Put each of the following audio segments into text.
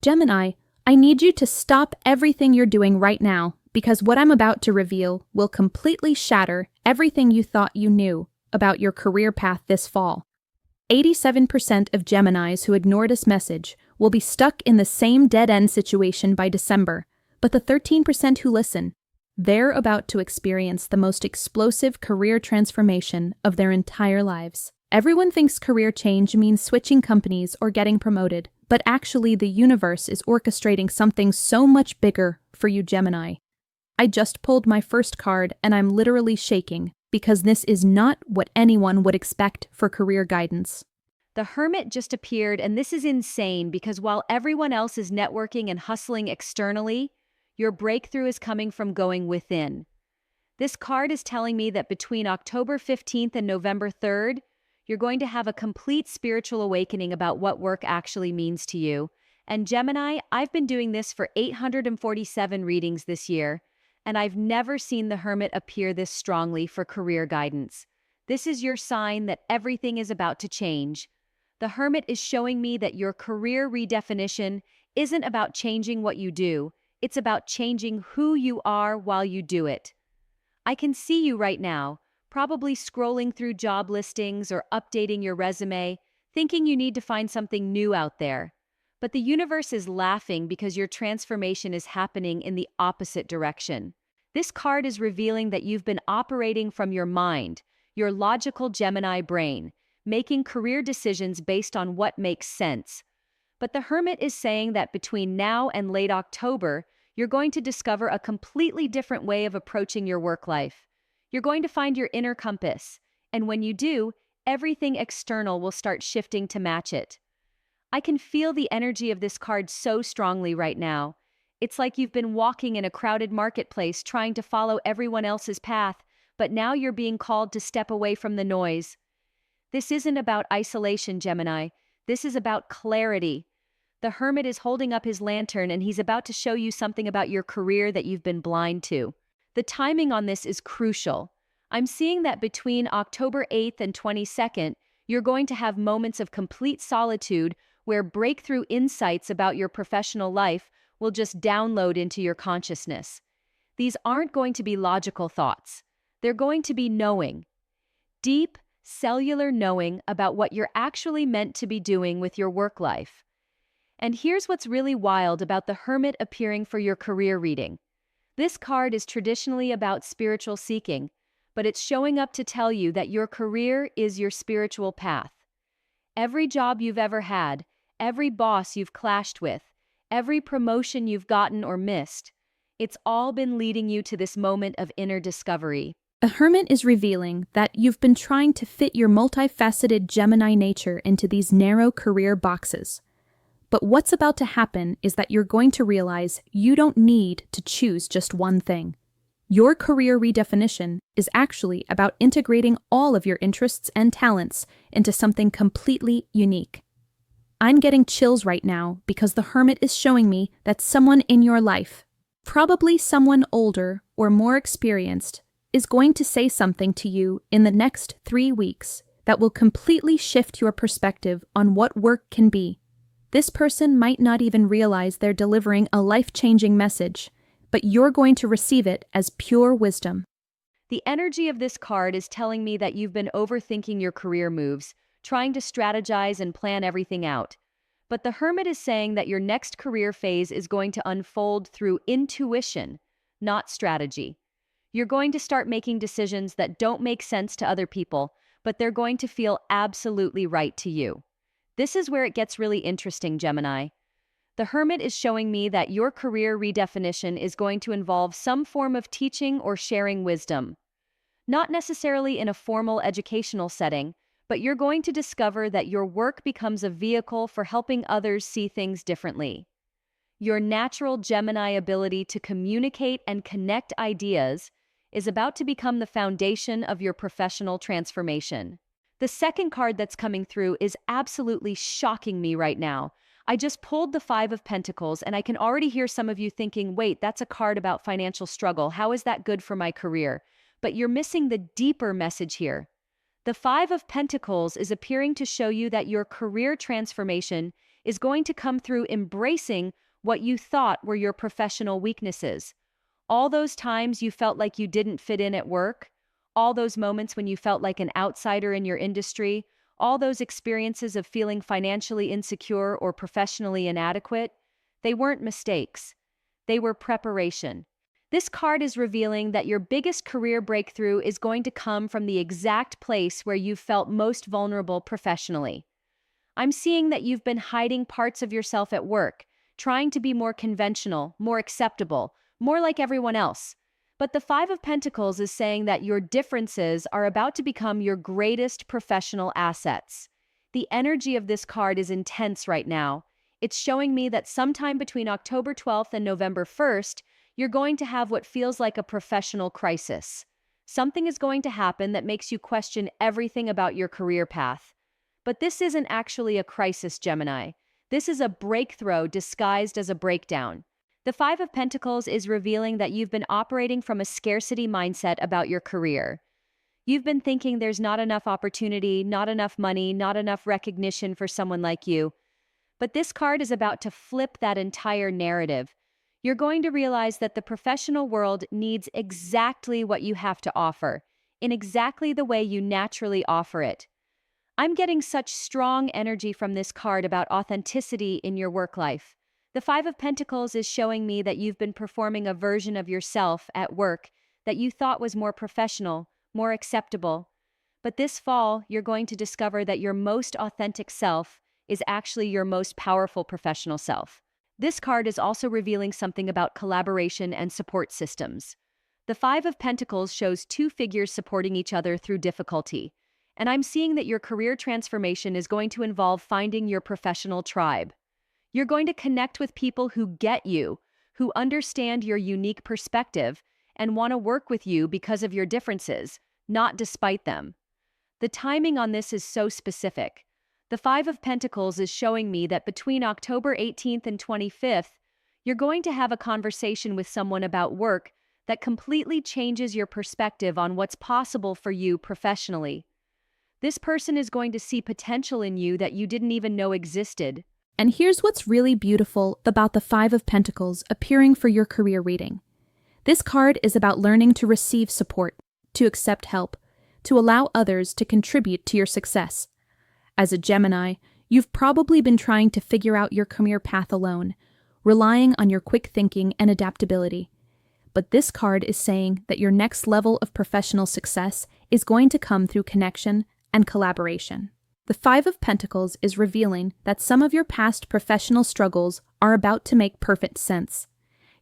Gemini, I need you to stop everything you're doing right now because what I'm about to reveal will completely shatter everything you thought you knew about your career path this fall. 87% of Geminis who ignored this message will be stuck in the same dead-end situation by December, but the 13% who listen, they're about to experience the most explosive career transformation of their entire lives. Everyone thinks career change means switching companies or getting promoted, but actually the universe is orchestrating something so much bigger for you, Gemini. I just pulled my first card and I'm literally shaking because this is not what anyone would expect for career guidance. The Hermit just appeared, and this is insane because while everyone else is networking and hustling externally, your breakthrough is coming from going within. This card is telling me that between October 15th and November 3rd, you're going to have a complete spiritual awakening about what work actually means to you. And Gemini, I've been doing this for 847 readings this year, and I've never seen the Hermit appear this strongly for career guidance. This is your sign that everything is about to change. The Hermit is showing me that your career redefinition isn't about changing what you do, it's about changing who you are while you do it. I can see you right now, probably scrolling through job listings or updating your resume, thinking you need to find something new out there. But the universe is laughing because your transformation is happening in the opposite direction. This card is revealing that you've been operating from your mind, your logical Gemini brain, making career decisions based on what makes sense. But the Hermit is saying that between now and late October, you're going to discover a completely different way of approaching your work life. You're going to find your inner compass, and when you do, everything external will start shifting to match it. I can feel the energy of this card so strongly right now. It's like you've been walking in a crowded marketplace trying to follow everyone else's path, but now you're being called to step away from the noise. This isn't about isolation, Gemini. This is about clarity. The Hermit is holding up his lantern and he's about to show you something about your career that you've been blind to. The timing on this is crucial. I'm seeing that between October 8th and 22nd, you're going to have moments of complete solitude where breakthrough insights about your professional life will just download into your consciousness. These aren't going to be logical thoughts. They're going to be knowing. Deep, cellular knowing about what you're actually meant to be doing with your work life. And here's what's really wild about the Hermit appearing for your career reading. This card is traditionally about spiritual seeking, but it's showing up to tell you that your career is your spiritual path. Every job you've ever had, every boss you've clashed with, every promotion you've gotten or missed, it's all been leading you to this moment of inner discovery. The Hermit is revealing that you've been trying to fit your multifaceted Gemini nature into these narrow career boxes. But what's about to happen is that you're going to realize you don't need to choose just one thing. Your career redefinition is actually about integrating all of your interests and talents into something completely unique. I'm getting chills right now because the Hermit is showing me that someone in your life, probably someone older or more experienced, is going to say something to you in the next 3 weeks that will completely shift your perspective on what work can be. This person might not even realize they're delivering a life-changing message, but you're going to receive it as pure wisdom. The energy of this card is telling me that you've been overthinking your career moves, trying to strategize and plan everything out. But the Hermit is saying that your next career phase is going to unfold through intuition, not strategy. You're going to start making decisions that don't make sense to other people, but they're going to feel absolutely right to you. This is where it gets really interesting, Gemini. The Hermit is showing me that your career redefinition is going to involve some form of teaching or sharing wisdom. Not necessarily in a formal educational setting, but you're going to discover that your work becomes a vehicle for helping others see things differently. Your natural Gemini ability to communicate and connect ideas is about to become the foundation of your professional transformation. The second card that's coming through is absolutely shocking me right now. I just pulled the Five of Pentacles and I can already hear some of you thinking, wait, that's a card about financial struggle. How is that good for my career? But you're missing the deeper message here. The Five of Pentacles is appearing to show you that your career transformation is going to come through embracing what you thought were your professional weaknesses. All those times you felt like you didn't fit in at work, all those moments when you felt like an outsider in your industry, all those experiences of feeling financially insecure or professionally inadequate, they weren't mistakes. They were preparation. This card is revealing that your biggest career breakthrough is going to come from the exact place where you felt most vulnerable professionally. I'm seeing that you've been hiding parts of yourself at work, trying to be more conventional, more acceptable, more like everyone else. But the Five of Pentacles is saying that your differences are about to become your greatest professional assets. The energy of this card is intense right now. It's showing me that sometime between October 12th and November 1st, you're going to have what feels like a professional crisis. Something is going to happen that makes you question everything about your career path. But this isn't actually a crisis, Gemini. This is a breakthrough disguised as a breakdown. The Five of Pentacles is revealing that you've been operating from a scarcity mindset about your career. You've been thinking there's not enough opportunity, not enough money, not enough recognition for someone like you. But this card is about to flip that entire narrative. You're going to realize that the professional world needs exactly what you have to offer, in exactly the way you naturally offer it. I'm getting such strong energy from this card about authenticity in your work life. The Five of Pentacles is showing me that you've been performing a version of yourself at work that you thought was more professional, more acceptable. But this fall, you're going to discover that your most authentic self is actually your most powerful professional self. This card is also revealing something about collaboration and support systems. The Five of Pentacles shows two figures supporting each other through difficulty. And I'm seeing that your career transformation is going to involve finding your professional tribe. You're going to connect with people who get you, who understand your unique perspective, and want to work with you because of your differences, not despite them. The timing on this is so specific. The Five of Pentacles is showing me that between October 18th and 25th, you're going to have a conversation with someone about work that completely changes your perspective on what's possible for you professionally. This person is going to see potential in you that you didn't even know existed. And here's what's really beautiful about the Five of Pentacles appearing for your career reading. This card is about learning to receive support, to accept help, to allow others to contribute to your success. As a Gemini, you've probably been trying to figure out your career path alone, relying on your quick thinking and adaptability. But this card is saying that your next level of professional success is going to come through connection and collaboration. The Five of Pentacles is revealing that some of your past professional struggles are about to make perfect sense.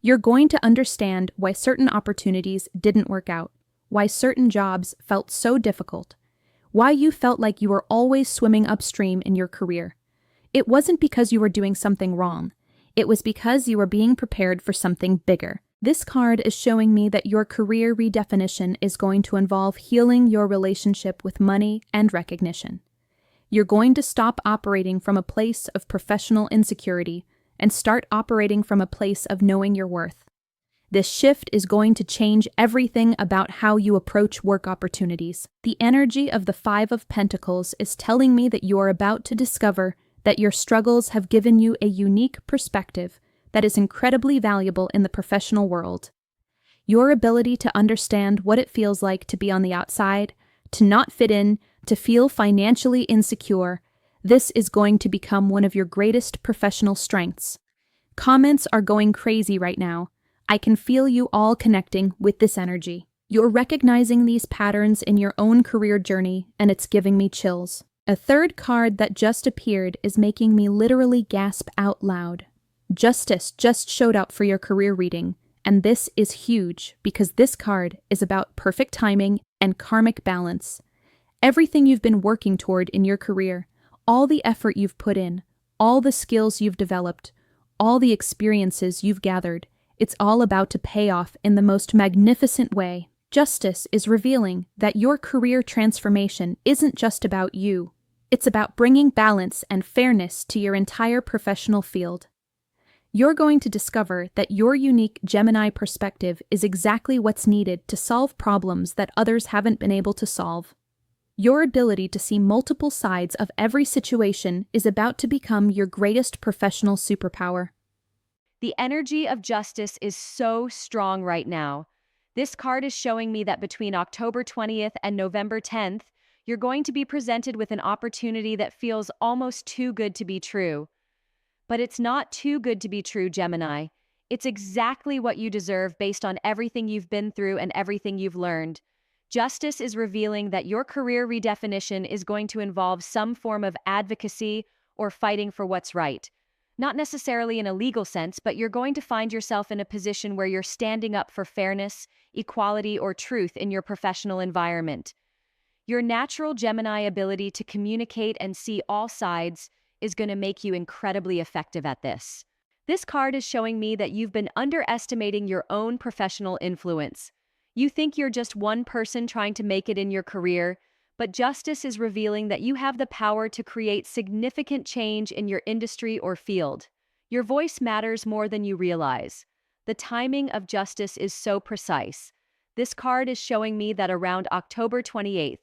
You're going to understand why certain opportunities didn't work out, why certain jobs felt so difficult, why you felt like you were always swimming upstream in your career. It wasn't because you were doing something wrong. It was because you were being prepared for something bigger. This card is showing me that your career redefinition is going to involve healing your relationship with money and recognition. You're going to stop operating from a place of professional insecurity and start operating from a place of knowing your worth. This shift is going to change everything about how you approach work opportunities. The energy of the Five of Pentacles is telling me that you are about to discover that your struggles have given you a unique perspective that is incredibly valuable in the professional world. Your ability to understand what it feels like to be on the outside, to not fit in, to feel financially insecure, this is going to become one of your greatest professional strengths. Comments are going crazy right now. I can feel you all connecting with this energy. You're recognizing these patterns in your own career journey, and it's giving me chills. A third card that just appeared is making me literally gasp out loud. Justice just showed up for your career reading, and this is huge because this card is about perfect timing and karmic balance. Everything you've been working toward in your career, all the effort you've put in, all the skills you've developed, all the experiences you've gathered, it's all about to pay off in the most magnificent way. Justice is revealing that your career transformation isn't just about you. It's about bringing balance and fairness to your entire professional field. You're going to discover that your unique Gemini perspective is exactly what's needed to solve problems that others haven't been able to solve. Your ability to see multiple sides of every situation is about to become your greatest professional superpower. The energy of justice is so strong right now. This card is showing me that between October 20th and November 10th, you're going to be presented with an opportunity that feels almost too good to be true. But it's not too good to be true, Gemini. It's exactly what you deserve based on everything you've been through and everything you've learned. Justice is revealing that your career redefinition is going to involve some form of advocacy or fighting for what's right. Not necessarily in a legal sense, but you're going to find yourself in a position where you're standing up for fairness, equality, or truth in your professional environment. Your natural Gemini ability to communicate and see all sides is going to make you incredibly effective at this. This card is showing me that you've been underestimating your own professional influence. You think you're just one person trying to make it in your career, but justice is revealing that you have the power to create significant change in your industry or field. Your voice matters more than you realize. The timing of justice is so precise. This card is showing me that around October 28th,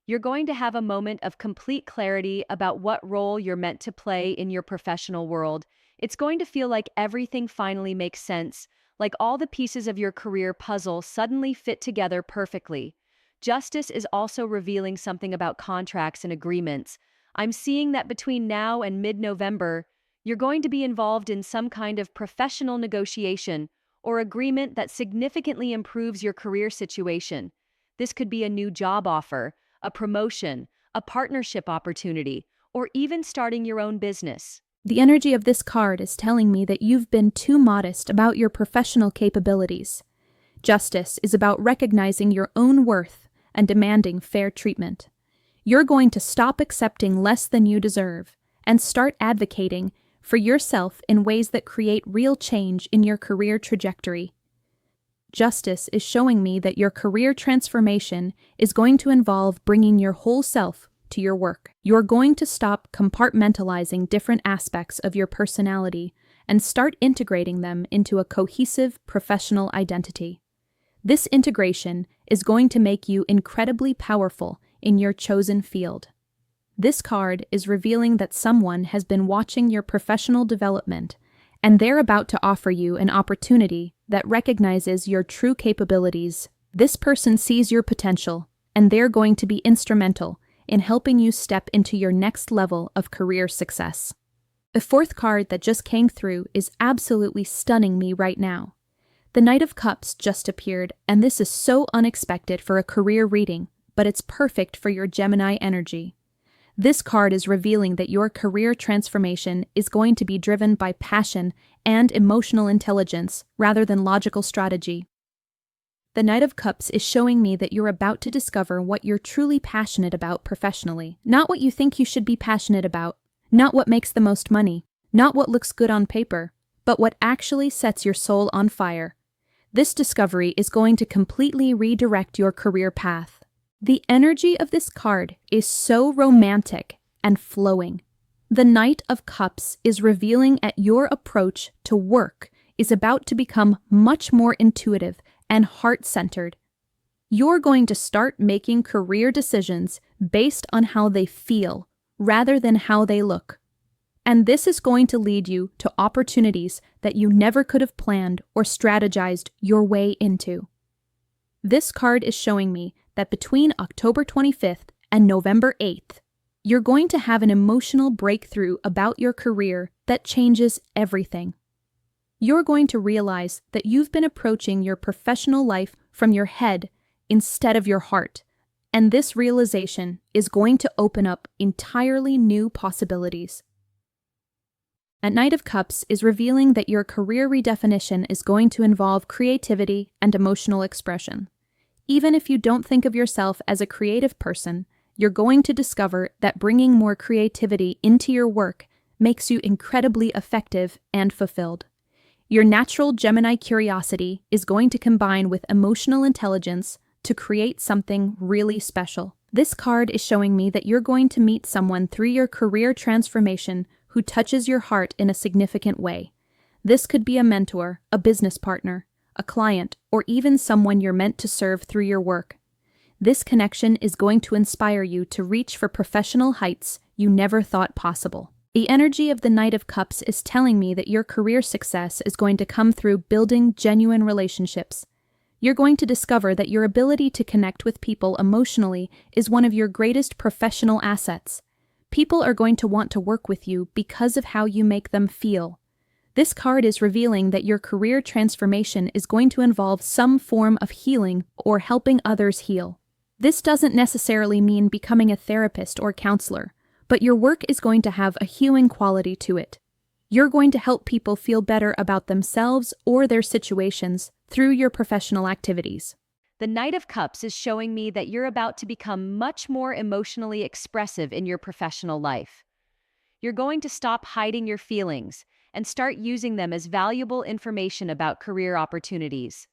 you're going to have a moment of complete clarity about what role you're meant to play in your professional world. It's going to feel like everything finally makes sense, like all the pieces of your career puzzle suddenly fit together perfectly. Justice is also revealing something about contracts and agreements. I'm seeing that between now and mid-November, you're going to be involved in some kind of professional negotiation or agreement that significantly improves your career situation. This could be a new job offer, a promotion, a partnership opportunity, or even starting your own business. The energy of this card is telling me that you've been too modest about your professional capabilities. Justice is about recognizing your own worth and demanding fair treatment. You're going to stop accepting less than you deserve and start advocating for yourself in ways that create real change in your career trajectory. Justice is showing me that your career transformation is going to involve bringing your whole self to your work. You're going to stop compartmentalizing different aspects of your personality and start integrating them into a cohesive professional identity. This integration is going to make you incredibly powerful in your chosen field. This card is revealing that someone has been watching your professional development, and they're about to offer you an opportunity that recognizes your true capabilities. This person sees your potential, and they're going to be instrumental in helping you step into your next level of career success. The fourth card that just came through is absolutely stunning me right now. The Knight of Cups just appeared, and this is so unexpected for a career reading, but it's perfect for your Gemini energy. This card is revealing that your career transformation is going to be driven by passion and emotional intelligence rather than logical strategy. The Knight of Cups is showing me that you're about to discover what you're truly passionate about professionally, not what you think you should be passionate about, not what makes the most money, not what looks good on paper, but what actually sets your soul on fire. This discovery is going to completely redirect your career path. The energy of this card is so romantic and flowing. The Knight of Cups is revealing that your approach to work is about to become much more intuitive and heart-centered. You're going to start making career decisions based on how they feel rather than how they look. And this is going to lead you to opportunities that you never could have planned or strategized your way into. This card is showing me that between October 25th and November 8th, you're going to have an emotional breakthrough about your career that changes everything. You're going to realize that you've been approaching your professional life from your head instead of your heart, and this realization is going to open up entirely new possibilities. A Knight of Cups is revealing that your career redefinition is going to involve creativity and emotional expression. Even if you don't think of yourself as a creative person, you're going to discover that bringing more creativity into your work makes you incredibly effective and fulfilled. Your natural Gemini curiosity is going to combine with emotional intelligence to create something really special. This card is showing me that you're going to meet someone through your career transformation who touches your heart in a significant way. This could be a mentor, a business partner, a client, or even someone you're meant to serve through your work. This connection is going to inspire you to reach for professional heights you never thought possible. The energy of the Knight of Cups is telling me that your career success is going to come through building genuine relationships. You're going to discover that your ability to connect with people emotionally is one of your greatest professional assets. People are going to want to work with you because of how you make them feel. This card is revealing that your career transformation is going to involve some form of healing or helping others heal. This doesn't necessarily mean becoming a therapist or counselor, but your work is going to have a healing quality to it. You're going to help people feel better about themselves or their situations through your professional activities. The Knight of Cups is showing me that you're about to become much more emotionally expressive in your professional life. You're going to stop hiding your feelings and start using them as valuable information about career opportunities.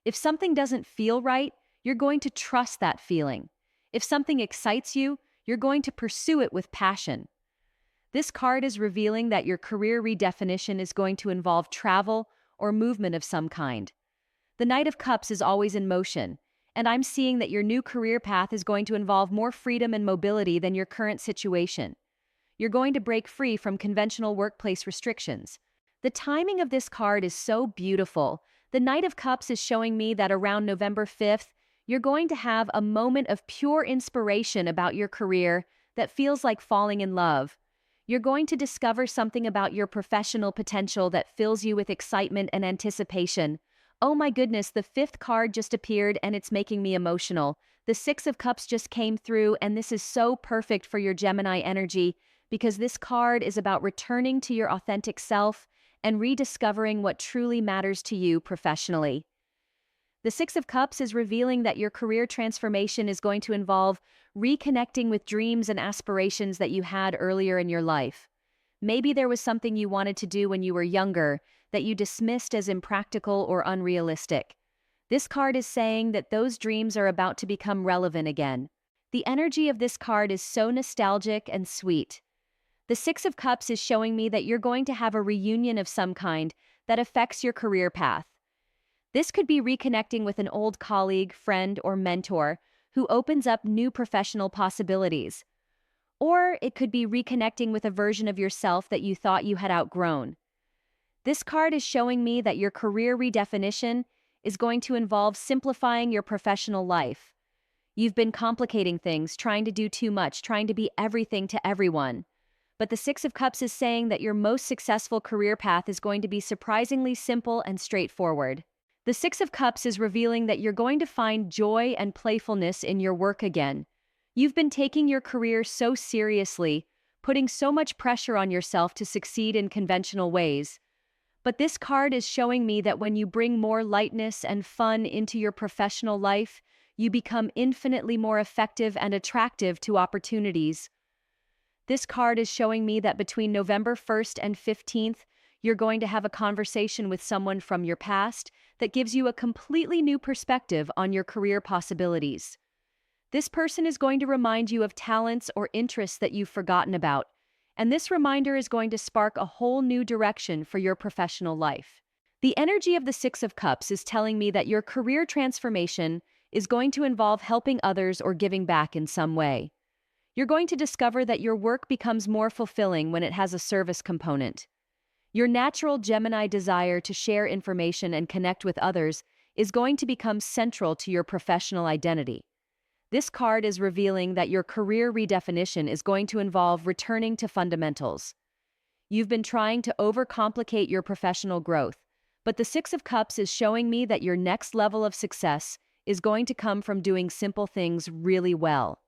If something doesn't feel right, you're going to trust that feeling. If something excites you, you're going to pursue it with passion. This card is revealing that your career redefinition is going to involve travel or movement of some kind. The Knight of Cups is always in motion, and I'm seeing that your new career path is going to involve more freedom and mobility than your current situation. You're going to break free from conventional workplace restrictions. The timing of this card is so beautiful. The Knight of Cups is showing me that around November 5th, you're going to have a moment of pure inspiration about your career that feels like falling in love. You're going to discover something about your professional potential that fills you with excitement and anticipation. Oh my goodness, the fifth card just appeared and it's making me emotional. The Six of Cups just came through, and this is so perfect for your Gemini energy because this card is about returning to your authentic self and rediscovering what truly matters to you professionally. The Six of Cups is revealing that your career transformation is going to involve reconnecting with dreams and aspirations that you had earlier in your life. Maybe there was something you wanted to do when you were younger that you dismissed as impractical or unrealistic. This card is saying that those dreams are about to become relevant again. The energy of this card is so nostalgic and sweet. The Six of Cups is showing me that you're going to have a reunion of some kind that affects your career path. This could be reconnecting with an old colleague, friend, or mentor who opens up new professional possibilities. Or it could be reconnecting with a version of yourself that you thought you had outgrown. This card is showing me that your career redefinition is going to involve simplifying your professional life. You've been complicating things, trying to do too much, trying to be everything to everyone. But the Six of Cups is saying that your most successful career path is going to be surprisingly simple and straightforward. The Six of Cups is revealing that you're going to find joy and playfulness in your work again. You've been taking your career so seriously, putting so much pressure on yourself to succeed in conventional ways. But this card is showing me that when you bring more lightness and fun into your professional life, you become infinitely more effective and attractive to opportunities. This card is showing me that between November 1st and 15th, you're going to have a conversation with someone from your past that gives you a completely new perspective on your career possibilities. This person is going to remind you of talents or interests that you've forgotten about, and this reminder is going to spark a whole new direction for your professional life. The energy of the Six of Cups is telling me that your career transformation is going to involve helping others or giving back in some way. You're going to discover that your work becomes more fulfilling when it has a service component. Your natural Gemini desire to share information and connect with others is going to become central to your professional identity. This card is revealing that your career redefinition is going to involve returning to fundamentals. You've been trying to overcomplicate your professional growth, but the Six of Cups is showing me that your next level of success is going to come from doing simple things really well.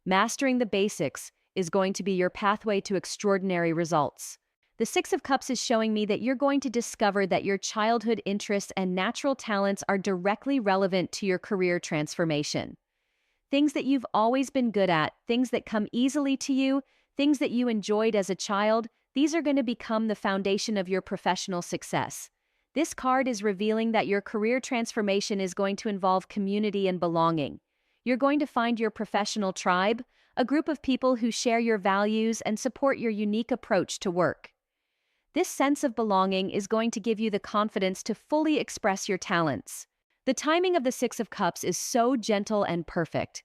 Mastering the basics is going to be your pathway to extraordinary results. The Six of Cups is showing me that you're going to discover that your childhood interests and natural talents are directly relevant to your career transformation. Things that you've always been good at, things that come easily to you, things that you enjoyed as a child, these are going to become the foundation of your professional success. This card is revealing that your career transformation is going to involve community and belonging. You're going to find your professional tribe, a group of people who share your values and support your unique approach to work. This sense of belonging is going to give you the confidence to fully express your talents. The timing of the Six of Cups is so gentle and perfect.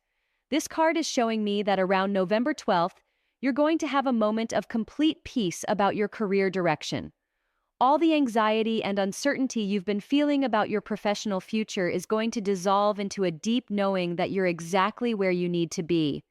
This card is showing me that around November 12th, you're going to have a moment of complete peace about your career direction. All the anxiety and uncertainty you've been feeling about your professional future is going to dissolve into a deep knowing that you're exactly where you need to be.